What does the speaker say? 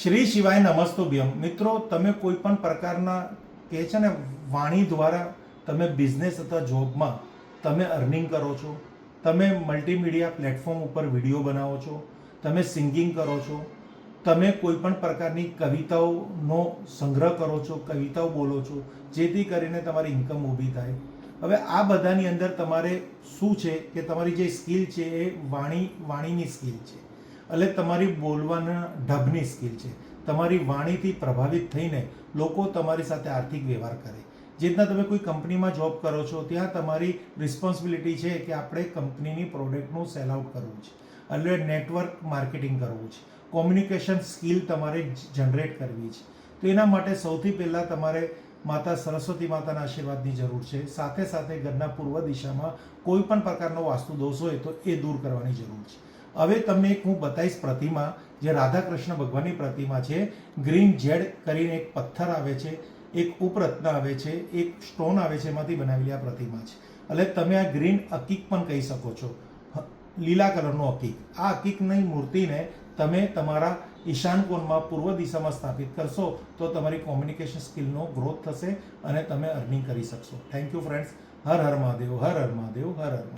શ્રી શિવાય નમસ્તુભ્યમ. મિત્રો, તમે કોઈ પણ પ્રકારના કહે છે ને વાણી દ્વારા તમે બિઝનેસ અથવા જોબમાં તમે અર્નિંગ કરો છો, તમે મલ્ટીમીડિયા પ્લેટફોર્મ ઉપર વિડીયો બનાવો છો, તમે સિંગિંગ કરો છો, તમે કોઈ પણ પ્રકારની કવિતાઓનો સંગ્રહ કરો છો, કવિતાઓ બોલો છો, જેથી કરીને તમારી ઇન્કમ ઊભી થાય. હવે આ બધાની અંદર તમારે શું છે કે તમારી જે સ્કિલ છે એ વાણીની સ્કિલ છે, એટલે તમારી બોલવાના ઢબની સ્કિલ છે. તમારી વાણીથી પ્રભાવિત થઈને લોકો તમારી સાથે આર્થિક વ્યવહાર કરે. જે રીતના તમે કોઈ કંપનીમાં જોબ કરો છો, ત્યાં તમારી રિસ્પોન્સિબિલિટી છે કે આપણે કંપનીની પ્રોડક્ટનું સેલ આઉટ કરવું છે, એટલે નેટવર્ક માર્કેટિંગ કરવું છે, કોમ્યુનિકેશન સ્કિલ તમારે જનરેટ કરવી છે. તો એના માટે સૌથી પહેલાં તમારે માતા સરસ્વતી માતાના આશીર્વાદની જરૂર છે. સાથે સાથે ઘરના પૂર્વ દિશામાં કોઈ પણ પ્રકારનો વાસ્તુ દોષ હોય તો એ દૂર કરવાની જરૂર છે. હવે તમને એક હું બતાવીશ પ્રતિમા, જે રાધા કૃષ્ણ ભગવાનની પ્રતિમા છે. ગ્રીન જેડ કરીને એક પથ્થર આવે છે, એક ઉપરત્ન આવે છે, એક સ્ટોન આવે છે, એમાંથી બનાવેલી આ પ્રતિમા છે. એટલે તમે આ ગ્રીન અકીક પણ કહી શકો છો, લીલા કલરનો અકીક. આ અકીકની મૂર્તિને તમે તમારા ઈશાન કોણમાં પૂર્વ દિશામાં સ્થાપિત કરશો તો તમારી કોમ્યુનિકેશન સ્કિલનો ગ્રોથ થશે અને તમે અર્નિંગ કરી શકશો. Thank you friends. Har Har Mahadev, Har Har Mahadev, Har Har Mahadev.